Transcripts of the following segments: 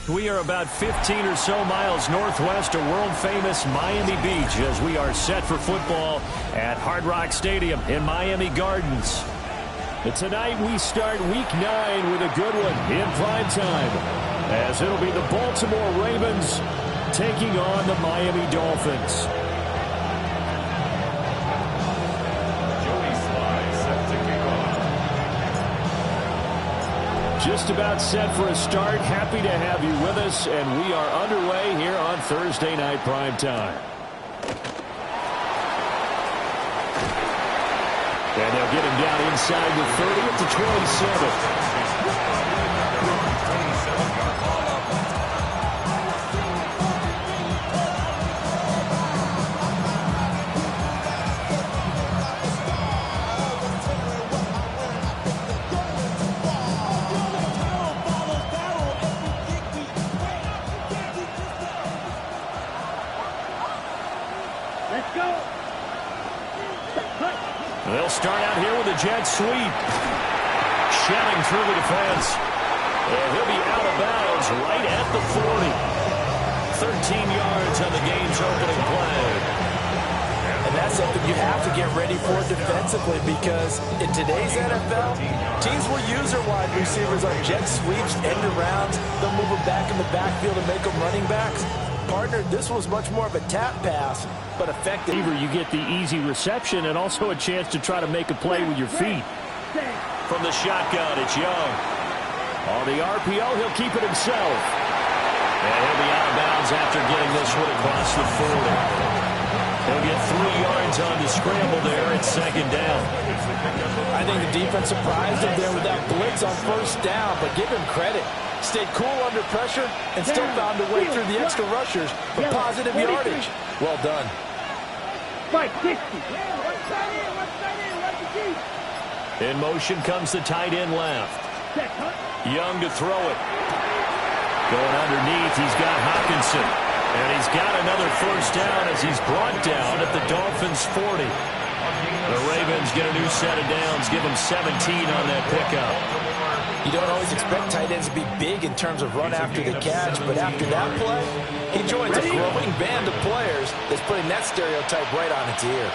We are about 15 or so miles northwest of world-famous Miami Beach as we are set for football at Hard Rock Stadium in Miami Gardens. And tonight we start Week 9 with a good one in prime time, as it'll be the Baltimore Ravens taking on the Miami Dolphins. Just about set for a start. Happy to have you with us, and we are underway here on Thursday Night Primetime. And they'll get him down inside the 30 at the 27. They'll start out here with a jet sweep. Shelling through the defense. And he'll be out of bounds right at the 40. 13 yards on the game's opening play. And that's something you have to get ready for defensively, because in today's NFL, teams will use their wide receivers on jet sweeps, end arounds. They'll move them back in the backfield and make them running backs. Partner, this was much more of a tap pass, but effective. You get the easy reception and also a chance to try to make a play with your feet. From the shotgun, it's Young. On the RPO, he'll keep it himself. And he'll be out of bounds after getting this one across the 40. He'll get 3 yards on the scramble there at second down. I think the defense surprised him there with that blitz on first down, but give him credit. Stayed cool under pressure and still found a way through the extra rushers for positive yardage. Well done. In motion comes the tight end left. Young to throw it. Going underneath, he's got Hawkinson. And he's got another first down as he's brought down at the Dolphins' 40. The Ravens get a new set of downs, give them 17 on that pickup. You don't always expect tight ends to be big in terms of run after the catch, but after that play, he joins a growing band of players that's putting that stereotype right on its ear.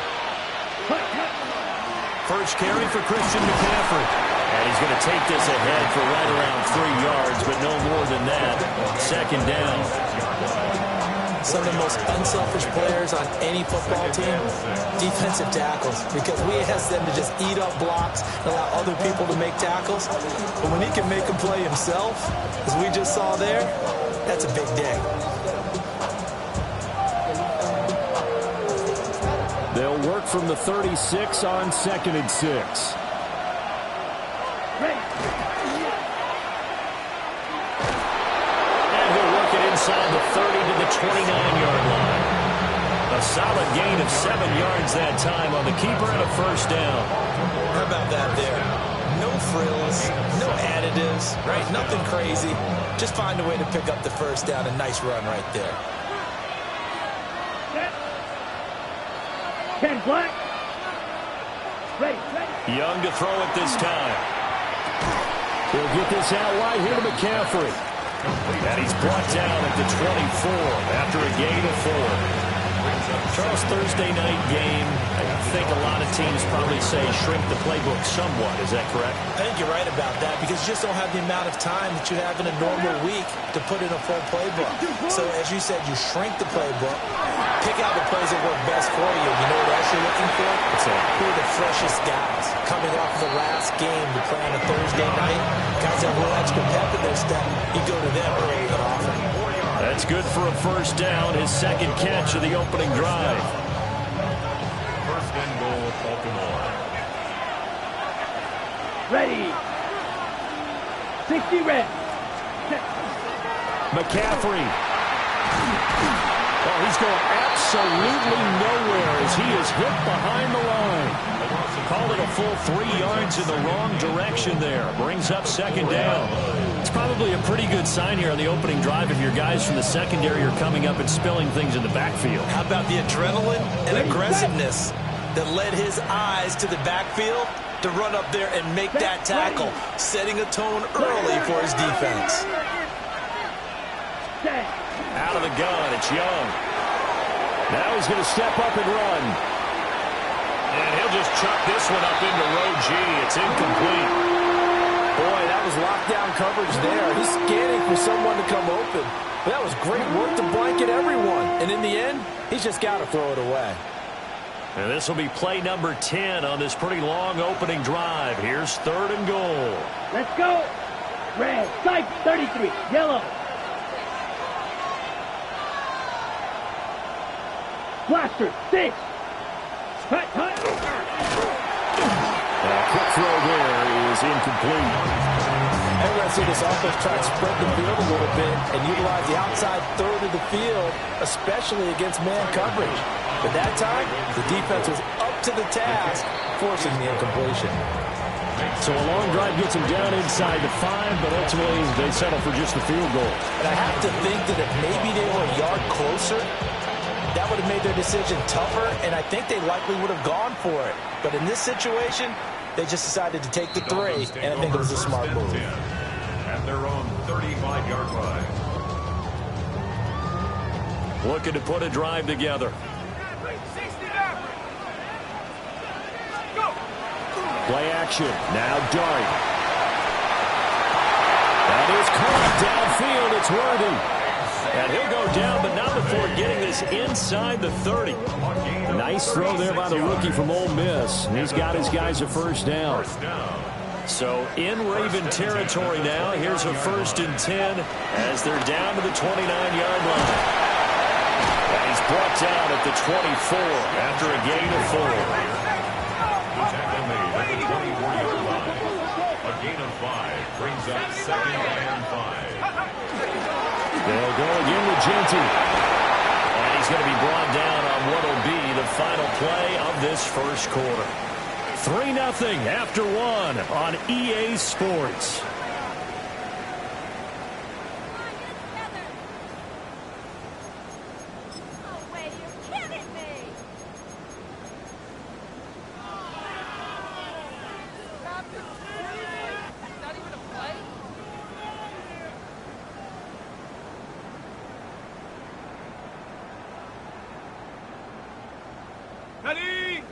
First carry for Christian McCaffrey. And he's going to take this ahead for right around 3 yards, but no more than that. Second down. Some of the most unselfish players on any football team, defensive tackles, because we ask them to just eat up blocks and allow other people to make tackles. But when he can make a play himself, as we just saw there, that's a big day. They'll work from the 36 on 2nd and 6. Inside the 30 to the 29-yard line. A solid gain of 7 yards that time on the keeper and a first down. How about that there? No frills, no additives, right? Nothing crazy. Just find a way to pick up the first down. A nice run right there. Ken Black. Ready. Young to throw it this time. He'll get this out wide here to McCaffrey. And he's brought down at the 24 after a gain of 4. Charles, Thursday night game, I think a lot of teams probably say shrink the playbook somewhat. Is that correct? I think you're right about that, because you just don't have the amount of time that you have in a normal week to put in a full playbook. So, as you said, you shrink the playbook, pick out the plays that work best for you. You know what else you're looking for? Who are the freshest guys coming off the last game to play on a Thursday night? Guys have a little extra pep in their step. You go to them early and often. That's good for a first down, his second catch of the opening drive. First and goal, Baltimore. Ready. 60 red. McCaffrey. Oh, he's going absolutely nowhere as he is hit behind the line. Called it a full 3 yards in the wrong direction there. Brings up second down. It's probably a pretty good sign here on the opening drive if your guys from the secondary are coming up and spilling things in the backfield. How about the adrenaline and aggressiveness that led his eyes to the backfield to run up there and make that tackle, setting a tone early for his defense. Set. Out of the gun, it's Young. Now he's going to step up and run. And he'll just chuck this one up into row G. It's incomplete. Boy, that was lockdown coverage there. He's scanning for someone to come open. But that was great work to blanket everyone. And in the end, he's just got to throw it away. And this will be play number 10 on this pretty long opening drive. Here's 3rd and goal. Let's go. Red, stripe 33, yellow. Blaster, 6. Cut, cut. Quick throw there is incomplete. And we're going to see this offense try to spread the field a little bit and utilize the outside third of the field, especially against man coverage. But that time, the defense was up to the task, forcing the incompletion. So a long drive gets them down inside the 5, but ultimately they settle for just the field goal. And I have to think that if maybe they were a yard closer, that would have made their decision tougher, and I think they likely would have gone for it. But in this situation, they just decided to take the 3, and I think it was a smart move. At their own 35-yard line. Looking to put a drive together. Play action. Now Dart. That is caught downfield. It's Worthy. And he'll go down, but not before getting this inside the 30. Nice throw there by the rookie from Ole Miss. He's got his guys a first down. So in Raven territory now. Here's a 1st and 10 as they're down to the 29-yard line. And he's brought down at the 24 after a gain of 4. Tackle made at the 24-yard line. A gain of 5 brings up 2nd and 5. They'll go again with Genty. And he's going to be brought down on what will be the final play of this first quarter. 3-0 after 1 on EA Sports.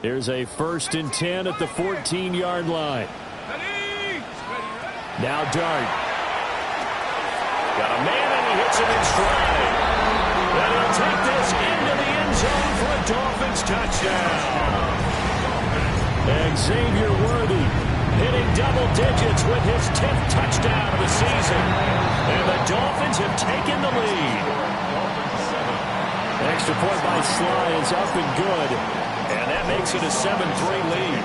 Here's a 1st and 10 at the 14-yard line. Now Dart. Got a man and he hits him in stride. And he'll take this into the end zone for a Dolphins touchdown. And Xavier Worthy hitting double digits with his 10th touchdown of the season. And the Dolphins have taken the lead. Extra point by Sly is up and good. And that makes it a 7-3 lead.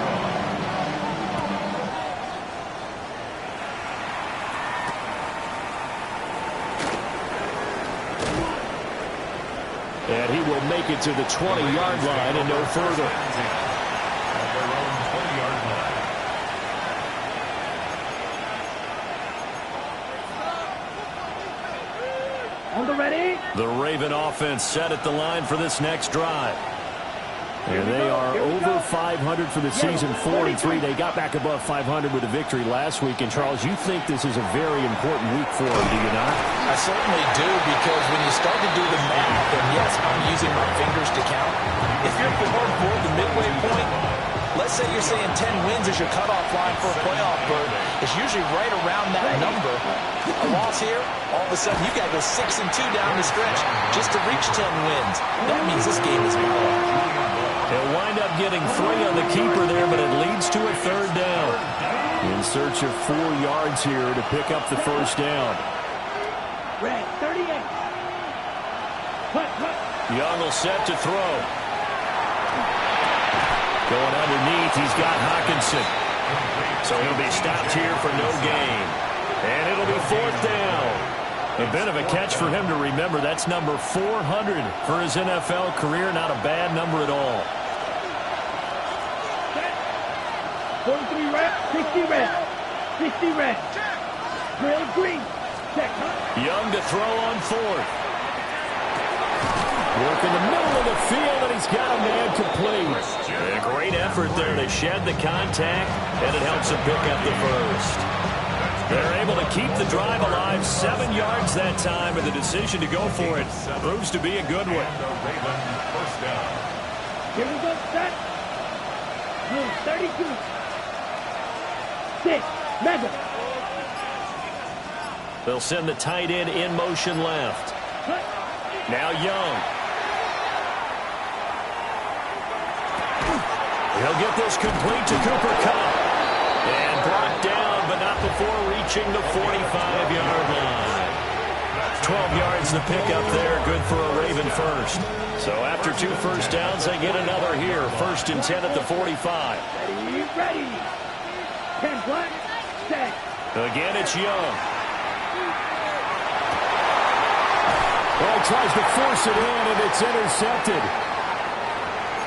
And he will make it to the 20-yard line and no further. At their own 20-yard line. On the ready. The Raven offense set at the line for this next drive. And they are over 500 for the season, 4-3. They got back above 500 with a victory last week. And, Charles, you think this is a very important week for them, do you not? I certainly do, because when you start to do the math, and yes, I'm using my fingers to count. If you're below the midway point, let's say you're saying 10 wins is your cutoff line for a playoff berth. It's usually right around that number. A loss here, all of a sudden you got to go 6-2 down the stretch just to reach 10 wins. That means this game is mellow. They'll wind up getting 3 on the keeper there, but it leads to a 3rd down. In search of 4 yards here to pick up the first down. Red, 38. Cut, cut. Young will set to throw. Going underneath, he's got Hawkinson. So he'll be stopped here for no gain. And it'll be 4th down. A bit of a catch for him to remember. That's number 400 for his NFL career. Not a bad number at all. 43 red, 60 red, 60 red. Drill green. Check. Young to throw on 4th. Work in the middle of the field, and he's got a man complete. A great effort there to shed the contact, and it helps him pick up the first. They're able to keep the drive alive. 7 yards that time, and the decision to go for it proves to be a good one. Here we go, set. Move 32. 6. Mega. They'll send the tight end in motion left. Now Young. He'll get this complete to Cooper Kupp. And brought down, but not before reaching the 45-yard line. 12 yards the pickup there. Good for a Raven first. So after 2 first downs, they get another here. 1st and 10 at the 45. Ready. 10 black. Set. Again, it's Young. Well, he tries to force it in, and it's intercepted.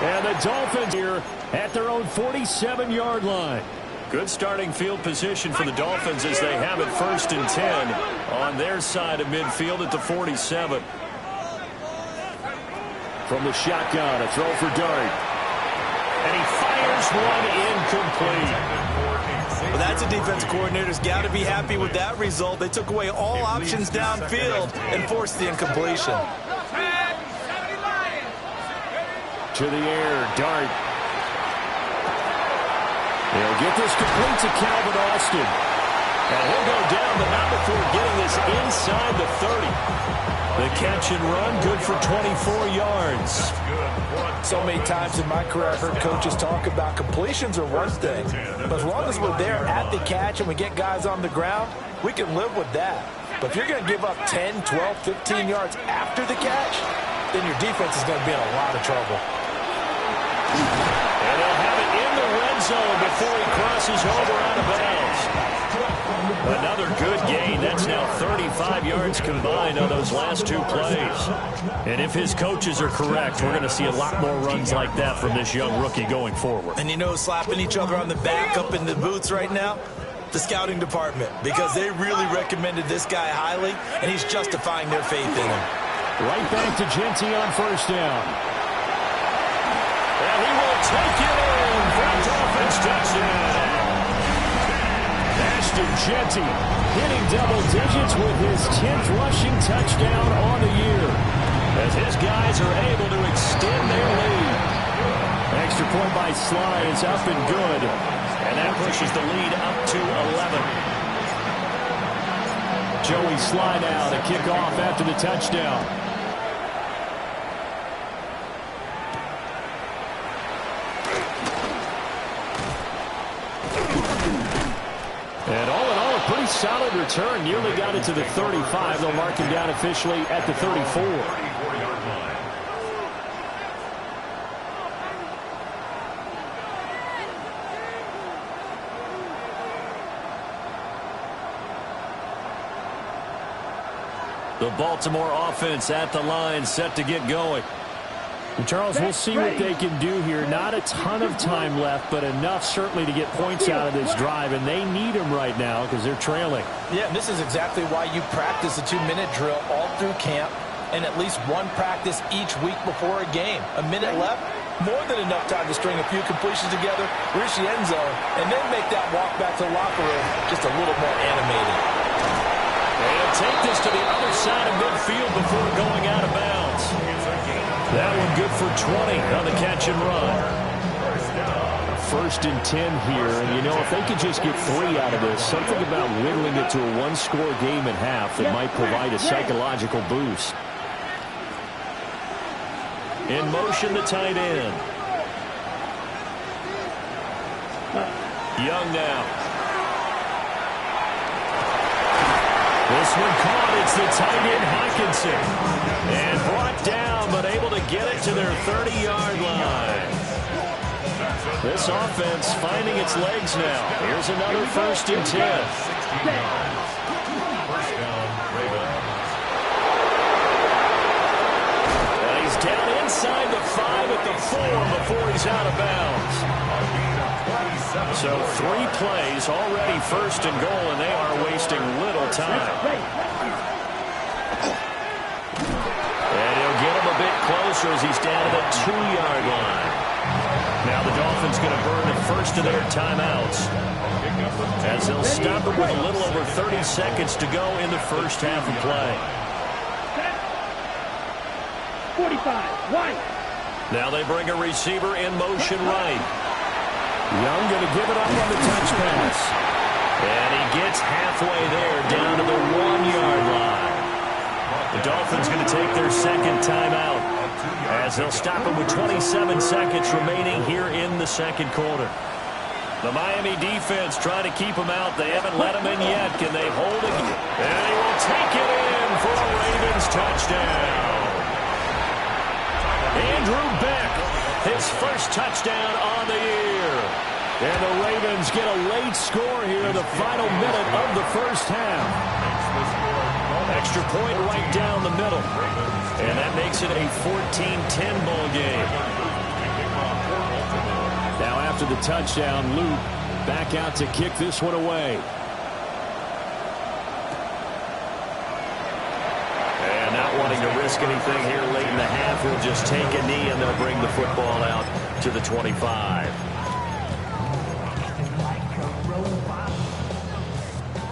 And the Dolphins here at their own 47-yard line. Good starting field position for the Dolphins as they have it 1st and 10 on their side of midfield at the 47. From the shotgun, a throw for Dart. And he fires one incomplete. Well, that's a defense coordinator's got to be happy with that result. They took away all options downfield and forced the incompletion. To the air, Dart. He'll get this complete to Calvin Austin. And he'll go down, but not before getting this inside the 30. The catch and run, good for 24 yards. So many times in my career, I've heard coaches talk about completions are one thing. But as long as we're there at the catch and we get guys on the ground, we can live with that. But if you're going to give up 10, 12, 15 yards after the catch, then your defense is going to be in a lot of trouble. And they'll have it in the red zone before he crosses over out of bounds. Another good gain. That's now 35 yards combined on those last 2 plays. And if his coaches are correct, we're going to see a lot more runs like that from this young rookie going forward. And you know, slapping each other on the back up in the booths right now, the scouting department, because they really recommended this guy highly, and he's justifying their faith in him. Right back to Genty on 1st down. And he will take it in for a Dolphins touchdown. Ashton Genty hitting double digits with his 10th rushing touchdown on the year, as his guys are able to extend their lead. Extra point by Sly is up and good, and that pushes the lead up to 11. Joey Sly now to kick off after the touchdown. And all in all, a pretty solid return. Nearly got it to the 35. They'll mark him down officially at the 34. The Baltimore offense at the line, set to get going. Charles, we'll see what they can do here. Not a ton of time left, but enough certainly to get points out of this drive, and they need them right now because they're trailing. Yeah, and this is exactly why you practice a 2-minute drill all through camp and at least one practice each week before a game. A minute left, more than enough time to string a few completions together, reach the end zone, and then make that walk back to the locker room just a little more animated. And take this to the other side of midfield before going out of bounds. That one good for 20 on the catch and run. 1st and 10 here, and you know, if they could just get 3 out of this, something about whittling it to a 1-score game at half that might provide a psychological boost. In motion, the tight end. Young now. This one caught. It's the tight end Hawkinson. And brought down, but able to get it to their 30-yard line. This offense finding its legs now. Here's another 1st and 10. And he's down inside the 5 at the 4 before he's out of bounds. So 3 plays already 1st and goal, and they are wasting little time. And he'll get him a bit closer as he's down to the 2-yard line. Now the Dolphins going to burn the first of their timeouts as they'll stop it with a little over 30 seconds to go in the first half of play. 45, right. Now they bring a receiver in motion right. Young going to give it up on the touch pass. And he gets halfway there down to the 1-yard line. The Dolphins going to take their second timeout as they'll stop him with 27 seconds remaining here in the second quarter. The Miami defense trying to keep him out. They haven't let him in yet. Can they hold it? And he will take it in for a Ravens touchdown. Andrew Beck, his first touchdown on the year. And the Ravens get a late score here in the final minute of the first half. Extra point right down the middle. And that makes it a 14-10 ball game. Now after the touchdown, Luke back out to kick this one away. And not wanting to risk anything here late in the half, he'll just take a knee and they'll bring the football out to the 25.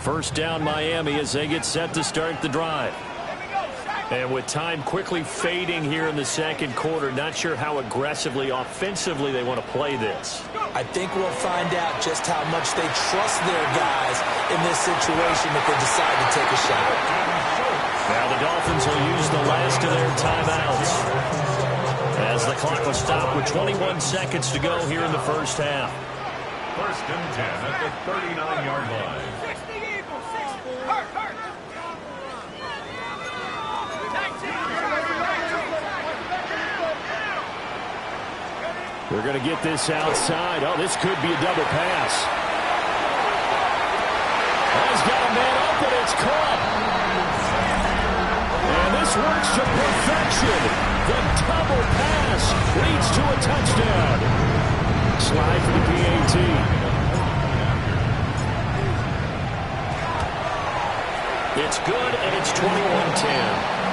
First down Miami as they get set to start the drive. And with time quickly fading here in the second quarter, not sure how aggressively, offensively they want to play this. I think we'll find out just how much they trust their guys in this situation if they decide to take a shot. Now the Dolphins will use the last of their timeouts as the clock will stop with 21 seconds to go here in the first half. First and 10 at the 39-yard line. We're going to get this outside. Oh, this could be a double pass. Oh, he's got a man open. It's caught. And this works to perfection. The double pass leads to a touchdown. Slide for the PAT. It's good, and it's 21-10.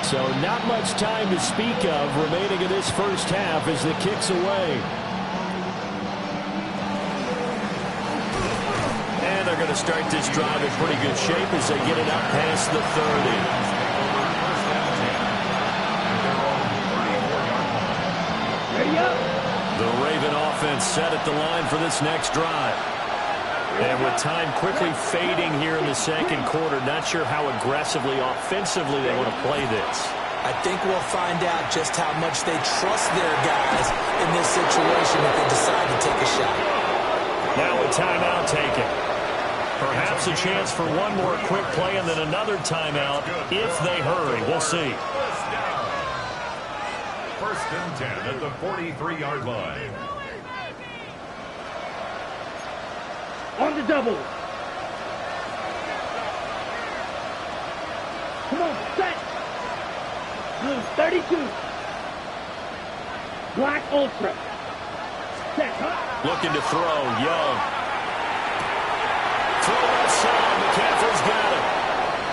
So not much time to speak of remaining in this first half as the kick's away. And they're going to start this drive in pretty good shape as they get it up past the 30. The Raven offense set at the line for this next drive. And with time quickly fading here in the second quarter, not sure how aggressively, offensively they want to play this. I think we'll find out just how much they trust their guys in this situation if they decide to take a shot. Now a timeout taken. Perhaps a chance for one more quick play and then another timeout if they hurry. We'll see. First and 10 at the 43-yard line. On the double. Come on, set. Blue 32. Black Ultra. Set, huh? Looking to throw, Young. Throw outside, McCaffrey's got it.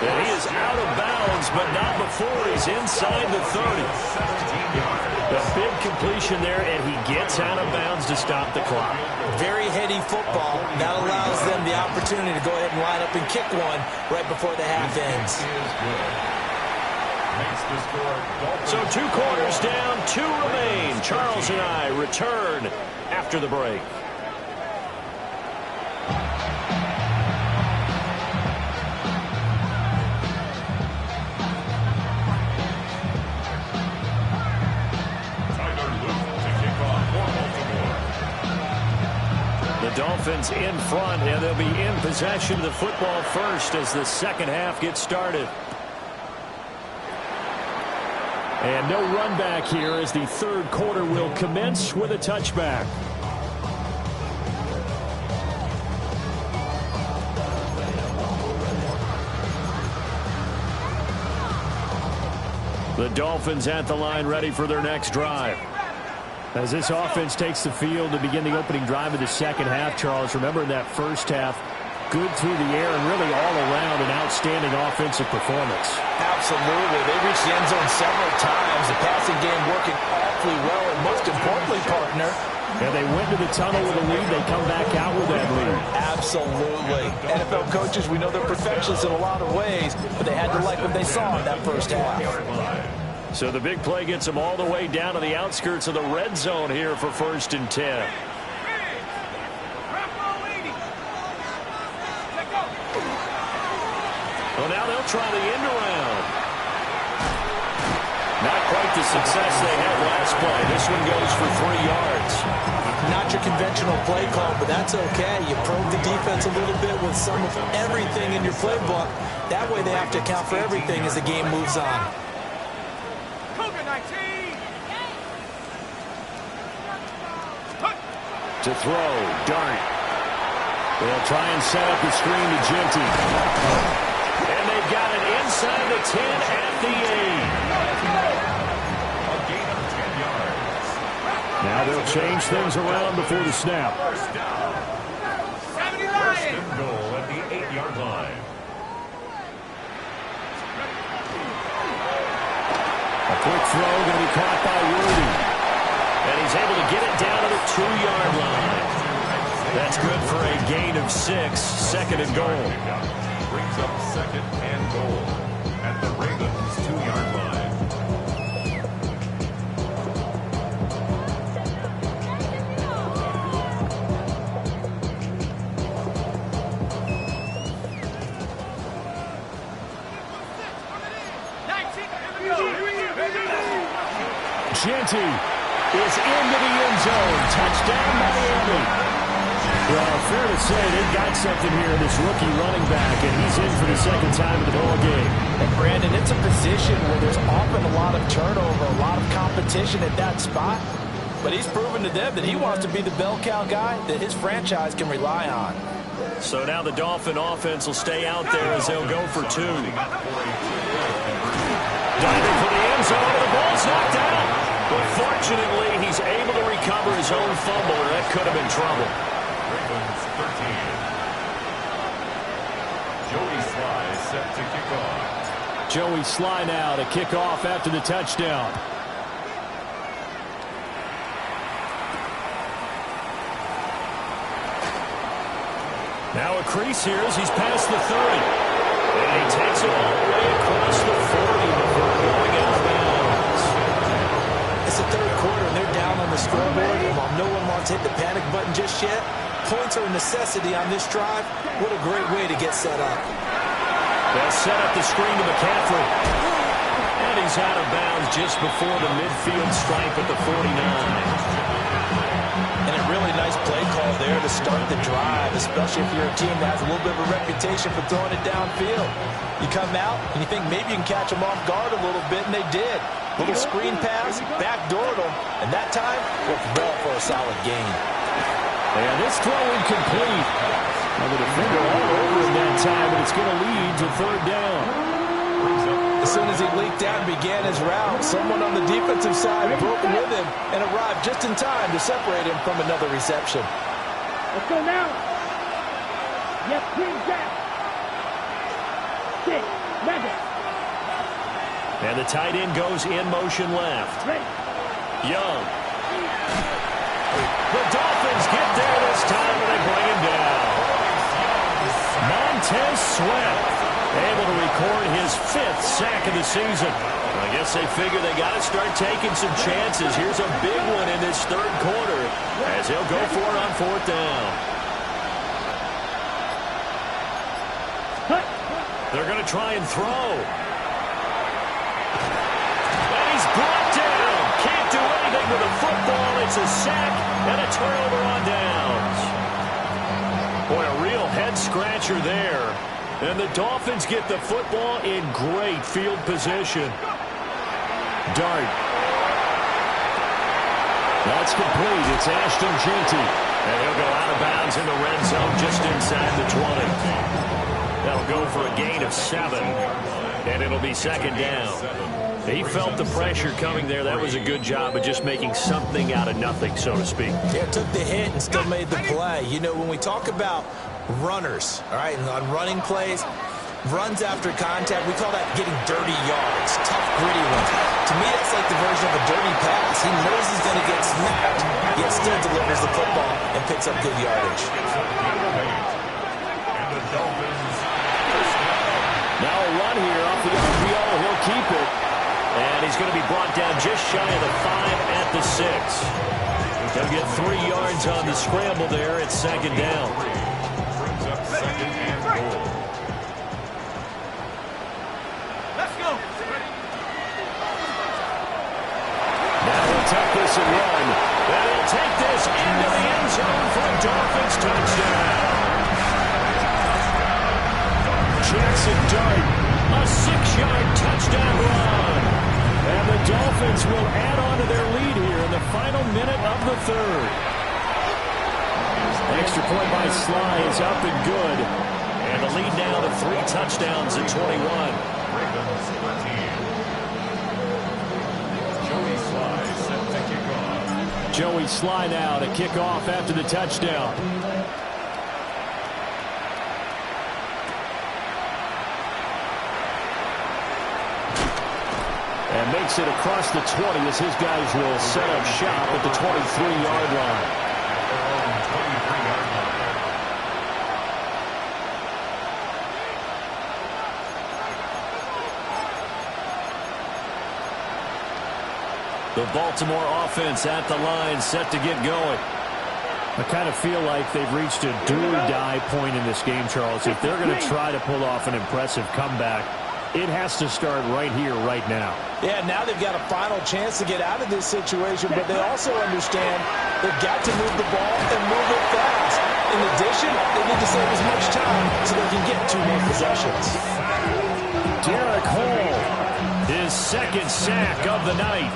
And he is out of bounds, but not before he's inside the 30. A big completion there, and he gets out of bounds to stop the clock. Very heady football. That allows them the opportunity to go ahead and line up and kick one right before the half ends. So 2 quarters down, 2 remain. Charles and I return after the break. The Dolphins in front, and they'll be in possession of the football first as the second half gets started. And no run back here as the third quarter will commence with a touchback. The Dolphins at the line ready for their next drive. As this offense takes the field to begin the opening drive of the second half, Charles, remember in that first half, good through the air and really all around an outstanding offensive performance. Absolutely. They reached the end zone several times. The passing game working awfully well, and most importantly, partner, and they went to the tunnel with a lead. They come back out with that lead. Absolutely. NFL coaches, we know they're perfectionists in a lot of ways, but they had to like what they saw in that first half. So the big play gets them all the way down to the outskirts of the red zone here for 1st and 10. Well, now they'll try the end around. Not quite the success they had last play. This one goes for 3 yards. Not your conventional play call, but that's okay. You probe the defense a little bit with some of everything in your playbook. That way they have to account for everything as the game moves on. To throw, Dart. They'll try and set up the screen to Ginty. And they've got it inside the 10 at the 8. A gain of 10 yards. Now they'll change things around before the snap. First down. First and goal at the 8-yard line. A quick throw going to be caught by Worthy. And he's able to get it down to the 2-yard line. That's good for a gain of 6, 2nd and goal. Brings up 2nd and goal at the Ravens' 2-yard line. Ginty is into the end zone. Touchdown, Miami. Well, fair to say they've got something here, this rookie running back, and he's in for the 2nd time in the ball game. And Brandon, it's a position where there's often a lot of turnover, a lot of competition at that spot. But he's proven to them that he wants to be the bell cow guy that his franchise can rely on. So now the Dolphin offense will stay out there as they'll go for 2. Diving for the end zone, and the ball's knocked out. But fortunately, he's able to recover his own fumble, or that could have been trouble. Ravens 13. Joey Sly set to kick off. Joey Sly now to kick off after the touchdown. Now a crease here as he's past the 30. And he takes it all the way across the 40 before going out of bounds. It's the 3rd quarter, and they're down on the scoreboard. And while no one wants to hit the panic button just yet, points are a necessity on this drive. What a great way to get set up. They'll set up the screen to McCaffrey. And he's out of bounds just before the midfield stripe at the 49. And a really nice play call there to start the drive, especially if you're a team that has a little bit of a reputation for throwing it downfield. You come out, and you think maybe you can catch them off guard a little bit, and they did. Little screen pass, backdoored them, and that time worked well for a solid gain. And this throw incomplete. Now the defender all over him that time, but it's going to lead to 3rd down. As soon as he leaked out and began his route, someone on the defensive side broke with him and arrived just in time to separate him from another reception. Let's go now. Yes, team jack. 6, Madden. And the tight end goes in motion left. Ready. Young. The Dolphins get there this time, and they bring him down. Montez Sweat able to record his 5th sack of the season. I guess they figure they got to start taking some chances. Here's a big one in this 3rd quarter as he'll go for it on 4th down. They're going to try and throw. And he's brought down. Can't do anything with the football. It's a sack and a turnover on downs. Boy, a real head-scratcher there. And the Dolphins get the football in great field position. Dart. That's complete. It's Ashton Ginty. And he'll go out of bounds in the red zone just inside the 20. That'll go for a gain of 7. And it'll be second down. He felt the pressure coming there. That was a good job of just making something out of nothing, so to speak. Yeah, took the hit and still made the play. You know, when we talk about runners, all right, and on running plays, runs after contact, we call that getting dirty yards, tough, gritty ones. To me, that's like the version of a dirty pass. He knows he's going to get smacked, yet still delivers the football and picks up good yardage. Now a run here off the RPO. He'll keep it. And he's going to be brought down just shy of the 5 at the 6. He'll get 3 yards on the scramble there. It's second down. Brings up second and goal. Let's go. Now he'll take this and run. And he'll take this into the end zone for a Dolphins touchdown. Jackson Dart, a 6-yard touchdown run. And the Dolphins will add on to their lead here in the final minute of the third. Extra point by Sly is up and good. And the lead now to 3 touchdowns at 21. Ravens 13. Joey Sly set to kick off. Joey Sly now to kick off after the touchdown. And makes it across the 20 as his guys will set up shop at the 23-yard line. 23-yard line. The Baltimore offense at the line, set to get going. I kind of feel like they've reached a do-or-die point in this game, Charles. If they're going to try to pull off an impressive comeback, it has to start right here, right now. Yeah, now they've got a final chance to get out of this situation, but they also understand they've got to move the ball and move it fast. In addition, they need to save as much time so they can get 2 more possessions. Derek Hall, his second sack of the night.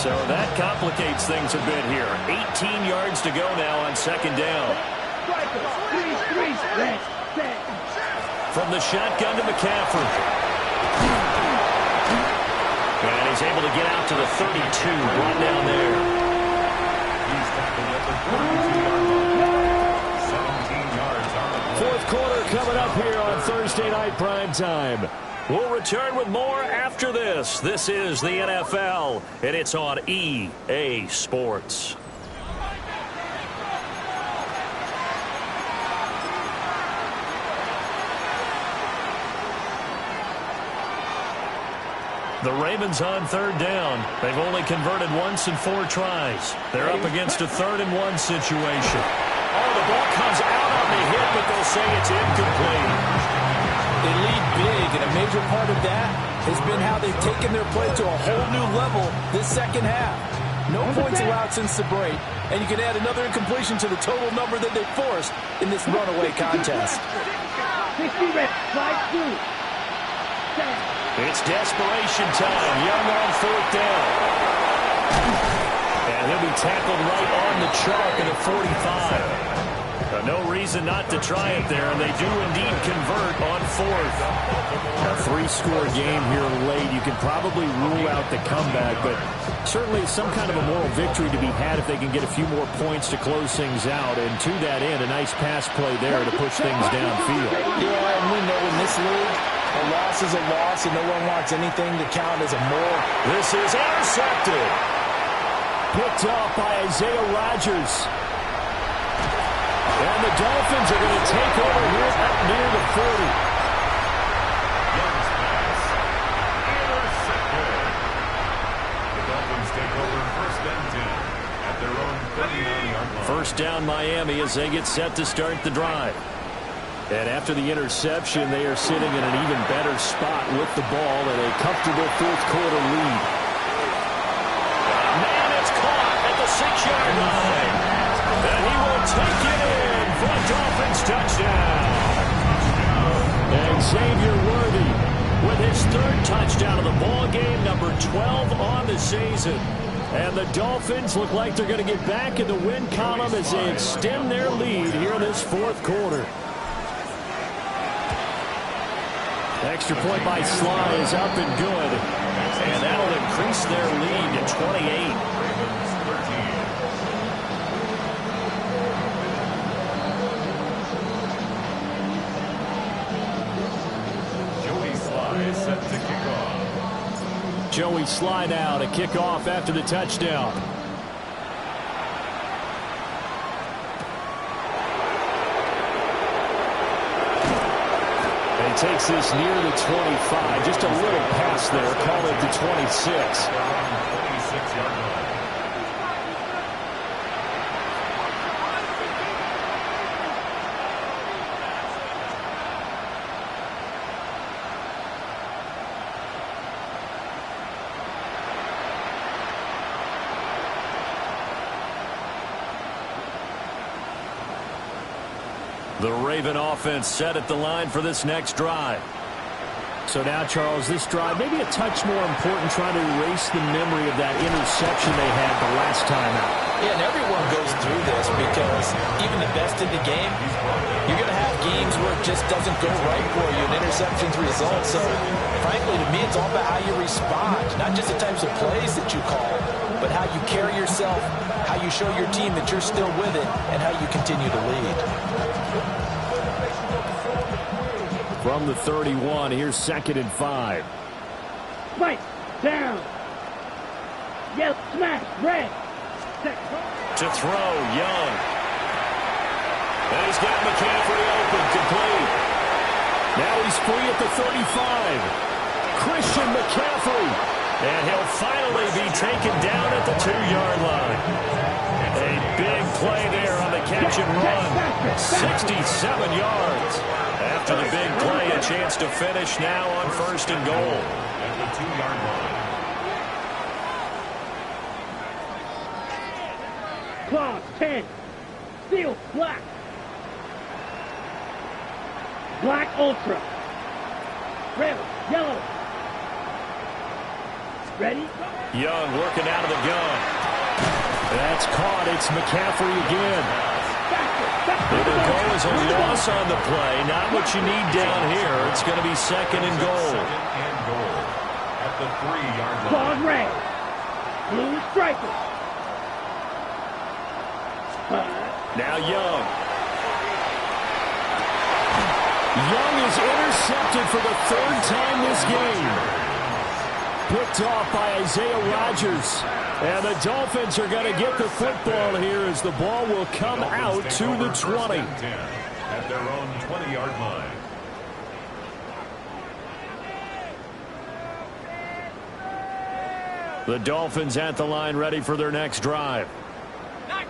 So that complicates things a bit here. 18 yards to go now on second down. From the shotgun to McCaffrey. And he's able to get out to the 32, brought down there. He's tackled at the 32-yard line. 17 yards on the play. Fourth quarter coming up here on Thursday Night Prime Time. We'll return with more after this. This is the NFL, and it's on EA Sports. The Ravens on third down. They've only converted once in 4 tries. They're up against a 3rd-and-1 situation. Oh, the ball comes out on the hit, but they'll say it's incomplete. They lead big, and a major part of that has been how they've taken their play to a whole new level this second half. No points allowed since the break, and you can add another incompletion to the total number that they forced in this runaway contest. 60 reps, slide through. It's desperation time. Young on 4th down. And he'll be tackled right on the chalk at the 45. No reason not to try it there, and they do indeed convert on 4th. A 3-score game here late. You can probably rule out the comeback, but certainly some kind of a moral victory to be had if they can get a few more points to close things out. And to that end, a nice pass play there to push things downfield. Yeah, and we know in this league, a loss is a loss, and no one wants anything to count as a moral. This is intercepted. Picked off by Isaiah Rodgers. And the Dolphins are going to take over here up near the 40. Young's pass. Intercepted. The Dolphins take over 1st and 10 at their own 39-yard line. First down Miami as they get set to start the drive. And after the interception, they are sitting in an even better spot with the ball and a comfortable 4th quarter lead. Man, it's caught at the 6-yard line. And he will take it in for a Dolphins touchdown. And Xavier Worthy with his 3rd touchdown of the ball game, number 12 on the season. And the Dolphins look like they're going to get back in the win column as they extend their lead here in this fourth quarter. Extra point by Sly is up and good. And that'll increase their lead to 28. Set to kick off. Joey Sly now to kick off after the touchdown. And he takes this near the 25. Just a little pass there. Call it the 26. 26-yard line. The Raven offense set at the line for this next drive. So now, Charles, this drive maybe a touch more important, trying to erase the memory of that interception they had the last time out. Yeah, and everyone goes through this because even the best in the game, you're going to have games where it just doesn't go right for you, and interceptions result. So, frankly, to me, it's all about how you respond, not just the types of plays that you call, but how you carry yourself, how you show your team that you're still with it, and how you continue to lead. From the 31, here's 2nd and 5. Spike, down. Yellow, smash, red. To throw, Young. And he's got McCaffrey open, complete. Now he's free at the 35. Christian McCaffrey. And he'll finally be taken down at the 2-yard line. A big play there on the catch and run. 67 yards. After the big play, a chance to finish now on 1st and goal. At the 2-yard line. Claw, 10. Steel, black. Black Ultra. Red, yellow. Ready? Young working out of the gun. That's caught. It's McCaffrey again. It'll go as a loss on the play. Not what you need down here. It's going to be 2nd and goal. 2nd and goal. At the 3-yard line. Claw, red. Blue striper. Now Young. Young is intercepted for the 3rd time this game. Picked off by Isaiah Rodgers. And the Dolphins are going to get the football here as the ball will come out to the 20. At their own 20-yard line. The Dolphins at the line ready for their next drive.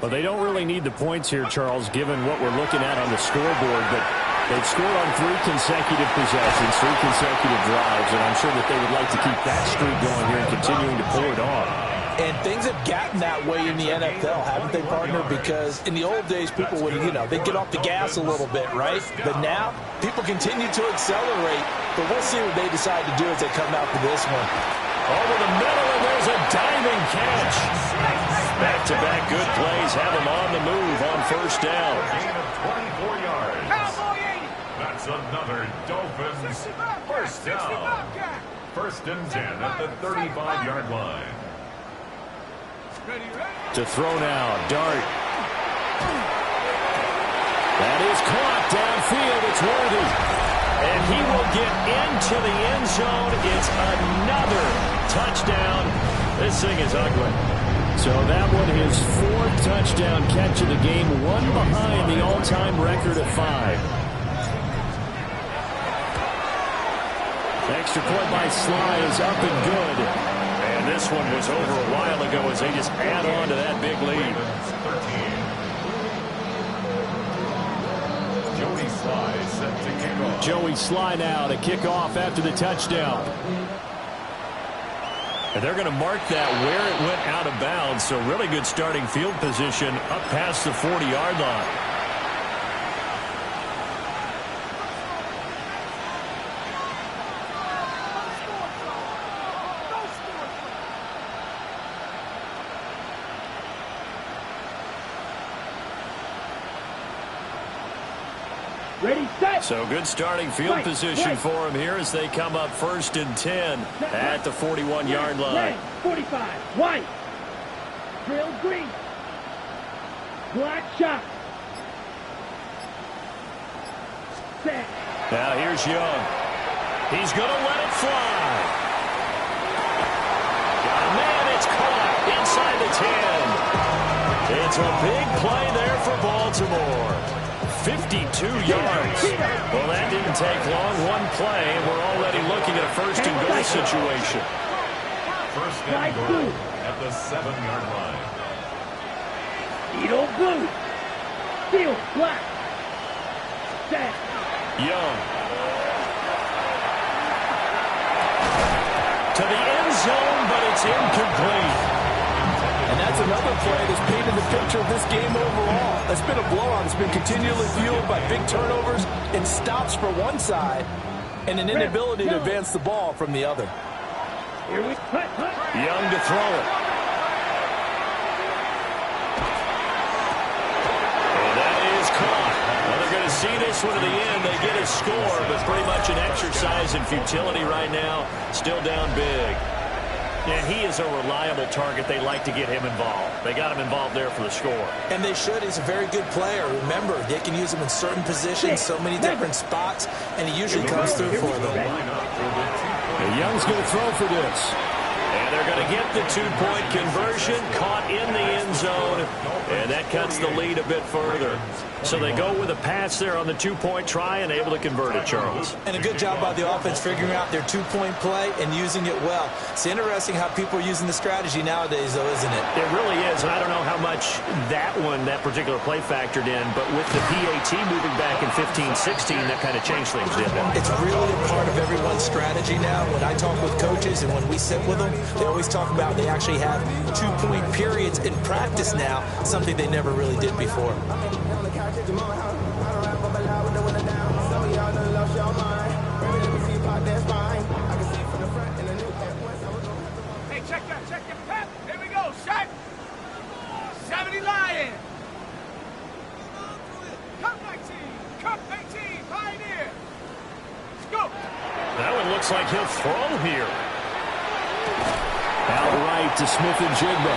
But they don't really need the points here, Charles, given what we're looking at on the scoreboard. But they've scored on 3 consecutive possessions, 3 consecutive drives, and I'm sure that they would like to keep that streak going here and continuing to pull it off. And things have gotten that way in the NFL, haven't they, partner? Because in the old days, people would, they'd get off the gas a little bit, right? But now, people continue to accelerate. But we'll see what they decide to do as they come out for this one. Over the middle, and there's a diving catch. Back-to-back good plays have him on the move on 1st down. Gain of 24 yards. That's another Dolphins 1st down. 1st and 10 at the 35-yard line. To throw now, Dart. That is caught downfield. It's Worthy. And he will get into the end zone. It's another touchdown. This thing is ugly. So that one, his 4th touchdown catch of the game, one behind the all-time record of 5. Extra point by Sly is up and good. And this one was over a while ago as they just add on to that big lead. Joey Sly set to kick off. Joey Sly now to kick off after the touchdown. And they're going to mark that where it went out of bounds. So really good starting field position up past the 40-yard line. Ready, set. So good starting field position for him here as they come up 1st and 10 at the 41-yard line. Red, 45, white. Drill green. Black shot. Set. Now here's Young. He's going to let it fly. Man, it's caught inside the 10. It's a big play there for Baltimore. 52 yards. Well, that didn't take long. One play, and we're already looking at a 1st and goal situation. 1st and goal at the 7-yard line. Needle blue. Steel black. Set. Young. To the end zone, but it's incomplete. And that's another play that's painted the picture of this game overall. It's been a blowout. It's been continually fueled by big turnovers and stops for one side and an inability to advance the ball from the other. Here we cut. Young to throw it. And that is caught. Well, they're going to see this one to the end. They get a score, but pretty much an exercise in futility right now. Still down big. Yeah, he is a reliable target. They like to get him involved. They got him involved there for the score. And they should. He's a very good player. Remember, they can use him in certain positions, so many different spots, and he usually comes through for them. And Young's going to throw for this. And they're going to get the 2-point conversion, caught in the end zone, and that cuts the lead a bit further. So they go with a pass there on the 2-point try and able to convert it, Charles. And a good job by the offense figuring out their 2-point play and using it well. It's interesting how people are using the strategy nowadays, though, isn't it? It really is, and I don't know how much that particular play factored in, but with the PAT moving back in 15-16, that kind of changed things, didn't it? It's really a part of everyone's strategy now. When I talk with coaches and when we sit with them, they always talk about they actually have 2-point periods in practice now, something they never really did before. Hey, check that, Pep. Here we go, shot. 70 Lion. Cup 19, Cup 18, Pioneer. Let's go. That one looks like he'll throw here. Out right to Smith and Jigba.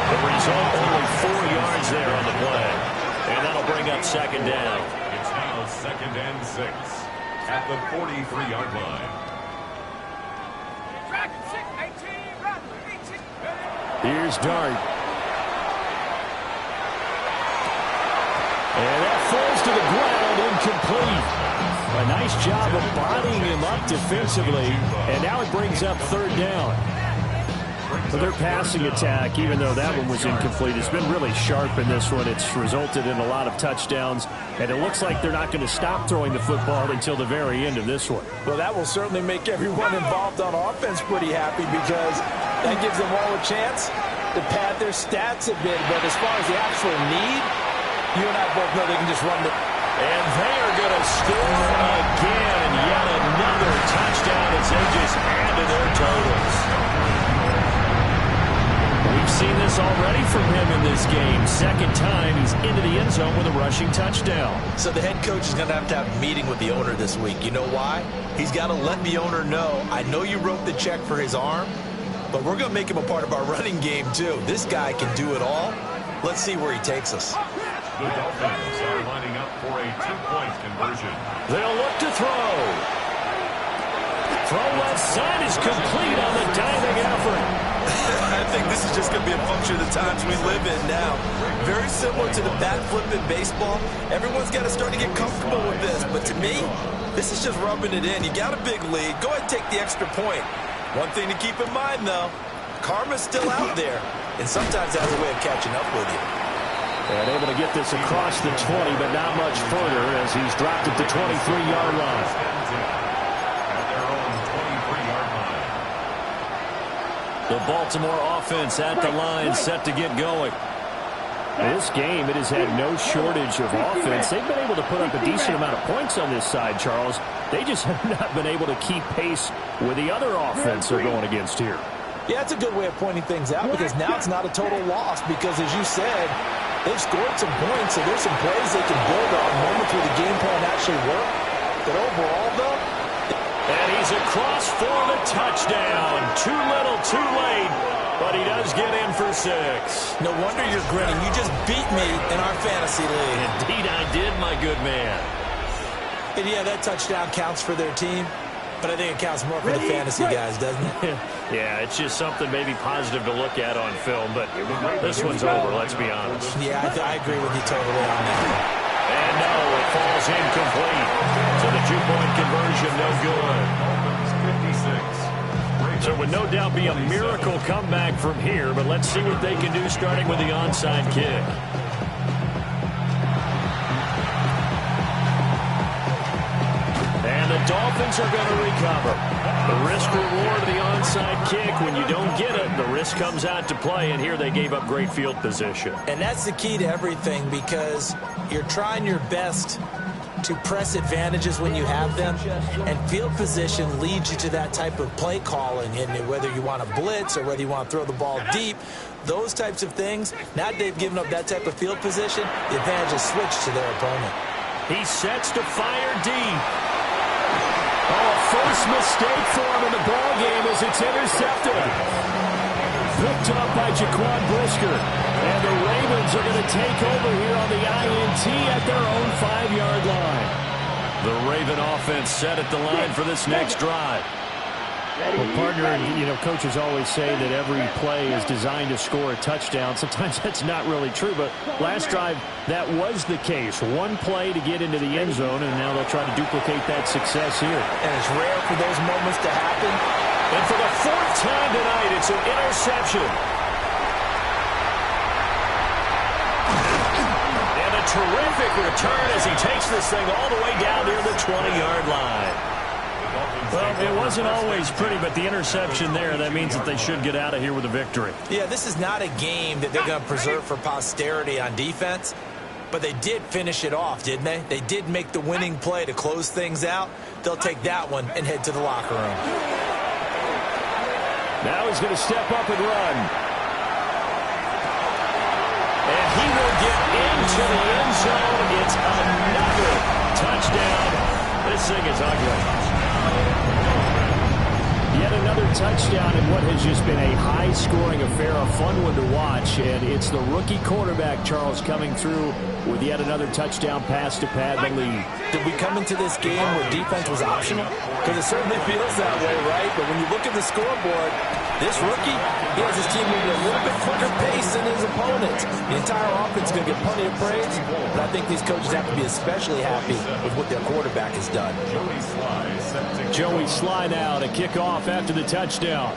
The result, only 4 yards there on the play. And that'll bring up 2nd down. It's now 2nd and 6 at the 43-yard line. Dragon 6, 18, run, 18. Here's Dart. And that falls to the ground, incomplete. A nice job of bodying him up defensively, and now it brings up 3rd down. But their passing attack, even though that one was incomplete, has been really sharp in this one. It's resulted in a lot of touchdowns, and it looks like they're not going to stop throwing the football until the very end of this one. Well, that will certainly make everyone involved on offense pretty happy because that gives them all a chance to pad their stats a bit. But as far as the actual need, you and I both know they can just run the... And they are going to score again. Yet another touchdown as they just add to their totals. We've seen this already from him in this game. 2nd time he's into the end zone with a rushing touchdown. So the head coach is going to have a meeting with the owner this week. You know why? He's got to let the owner know, I know you wrote the check for his arm, but we're going to make him a part of our running game too. This guy can do it all. Let's see where he takes us. The Dolphins are lining up for a 2-point conversion. They'll look to throw. Throw left side is complete on the diving effort. I think this is just going to be a function of the times we live in now. Very similar to the bat flip in baseball. Everyone's got to start to get comfortable with this. But to me, this is just rubbing it in. You got a big lead. Go ahead and take the extra point. One thing to keep in mind, though, karma's still out there. And sometimes it has a way of catching up with you. And able to get this across the 20, but not much further as he's dropped at the 23-yard line. At their own 23-yard line. The Baltimore offense at the line, set to get going. This game, it has had no shortage of offense. They've been able to put up a decent amount of points on this side, Charles. They just have not been able to keep pace with the other offense they're going against here. Yeah, it's a good way of pointing things out because now it's not a total loss because, as you said, They've scored some points, so there's some plays they can build on, moments where the game plan actually worked. But overall, though, and he's across for the touchdown. Too little, too late, but he does get in for 6. No wonder you're grinning. You just beat me in our fantasy league. Indeed I did, my good man. And yeah, that touchdown counts for their team, but I think it counts more for the fantasy guys, doesn't it? Yeah, it's just something maybe positive to look at on film, but this one's over, let's be honest. Yeah, I agree with you totally on that. And no, it falls incomplete. So the 2-point conversion, no good. So it would no doubt be a miracle comeback from here, but let's see what they can do starting with the onside kick. And the Dolphins are going to recover. The risk-reward of the onside kick, when you don't get it, the risk comes out to play, and here they gave up great field position. And that's the key to everything, because you're trying your best to press advantages when you have them, and field position leads you to that type of play calling, and whether you want to blitz or whether you want to throw the ball deep, those types of things. Now that they've given up that type of field position, the advantage is switched to their opponent. He sets to fire deep. Oh, first mistake for him in the ball game as it's intercepted. Picked up by Jaquan Brisker. And the Ravens are going to take over here on the INT at their own 5-yard line. The Raven offense set at the line for this next drive. Well, partner, you know, coaches always say that every play is designed to score a touchdown. Sometimes that's not really true, but last drive, that was the case. One play to get into the end zone, and now they'll try to duplicate that success here. And it's rare for those moments to happen. And for the 4th time tonight, it's an interception. And a terrific return as he takes this thing all the way down near the 20-yard line. Well, it wasn't always pretty, but the interception there, that means that they should get out of here with a victory. Yeah, this is not a game that they're going to preserve for posterity on defense, but they did finish it off, didn't they? They did make the winning play to close things out. They'll take that one and head to the locker room. Now he's going to step up and run. And he will get into the end zone. It's another touchdown. This thing is ugly. Yet another touchdown in what has just been a high-scoring affair, a fun one to watch. And it's the rookie quarterback, Charles, coming through with yet another touchdown pass to pad the lead. Did we come into this game where defense was optional? Because it certainly feels that way, right? But when you look at the scoreboard, this rookie, he has his team moving at a little bit quicker pace than his opponents. The entire offense is going to get plenty of praise, but I think these coaches have to be especially happy with what their quarterback has done. Joey Sly now to kick off after the touchdown.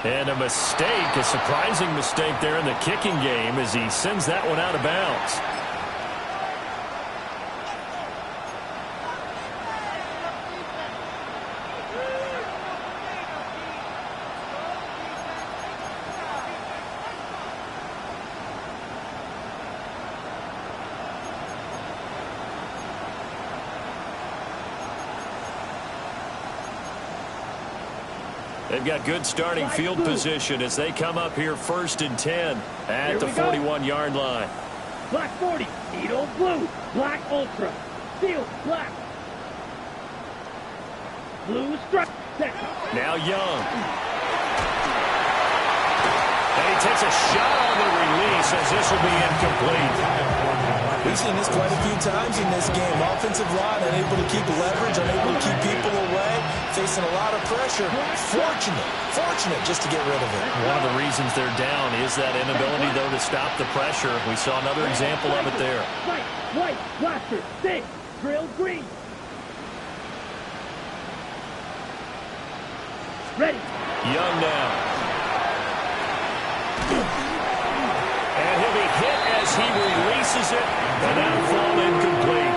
And a mistake, a surprising mistake there in the kicking game as he sends that one out of bounds. They've got good starting field position as they come up here 1st and 10 at the 41-yard line. Black 40, Needle Blue, Black Ultra, Steel Black, Blue Stripe, set. Now Young. And he takes a shot on the release as this will be incomplete. We've seen this quite a few times in this game. Offensive line unable to keep leverage, unable to keep people away, facing a lot of pressure. Fortunate just to get rid of it. One of the reasons they're down is that inability, though, to stop the pressure. We saw another example of it there. White, blaster, thick, drill green. Ready. Young now. And he'll be hit as he releases it, and that'll fall incomplete.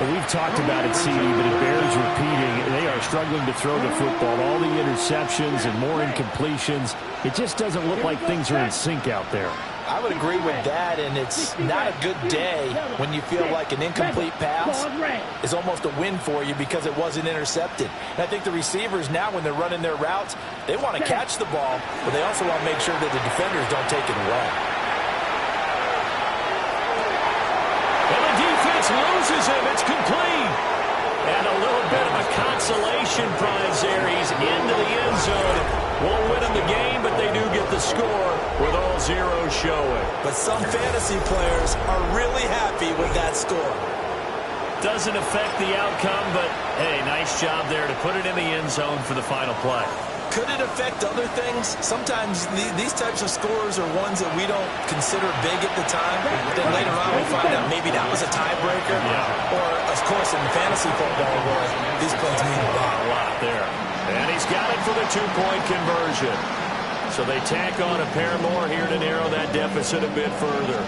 Well, we've talked about it, CD, but it bears repeating. They are struggling to throw the football. All the interceptions and more incompletions. It just doesn't look like things are in sync out there. I would agree with that, and it's not a good day when you feel like an incomplete pass is almost a win for you because it wasn't intercepted. And I think the receivers now, when they're running their routes, they want to catch the ball, but they also want to make sure that the defenders don't take it away. And the defense loses him. It's complete. And a little bit of a consolation prize there. He's into the end zone. Won't win him the game, but they do get the score with all zeros showing. But some fantasy players are really happy with that score. Doesn't affect the outcome, but, hey, nice job there to put it in the end zone for the final play. Could it affect other things? Sometimes these types of scores are ones that we don't consider big at the time. But then later on we find out maybe that was a tiebreaker. Yeah. Or, of course, in fantasy football, where these plays mean a lot. A lot there. And he's got it for the two-point conversion. So they tack on a pair more here to narrow that deficit a bit further.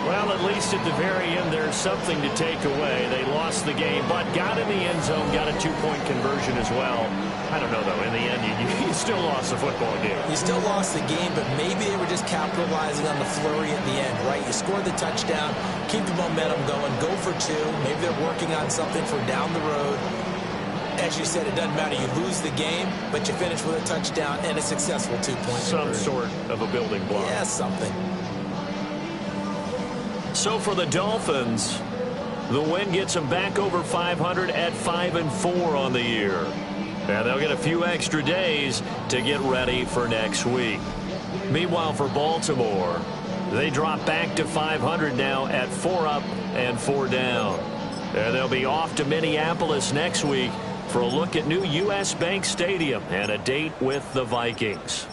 Well, at least at the very end, there's something to take away. They lost the game, but got in the end zone, got a two-point conversion as well. I don't know, though. In the end, you still lost the football game. You still lost the game, but maybe they were just capitalizing on the flurry at the end, right? You scored the touchdown, keep the momentum going, go for two. Maybe they're working on something for down the road. As you said, it doesn't matter. You lose the game, but you finish with a touchdown and a successful two-point conversion. Some sort of a building block. Yeah, something. So for the Dolphins, the win gets them back over 500 at 5-4 on the year. And they'll get a few extra days to get ready for next week. Meanwhile, for Baltimore, they drop back to 500 now at 4 up and 4 down. And they'll be off to Minneapolis next week for a look at new U.S. Bank Stadium and a date with the Vikings.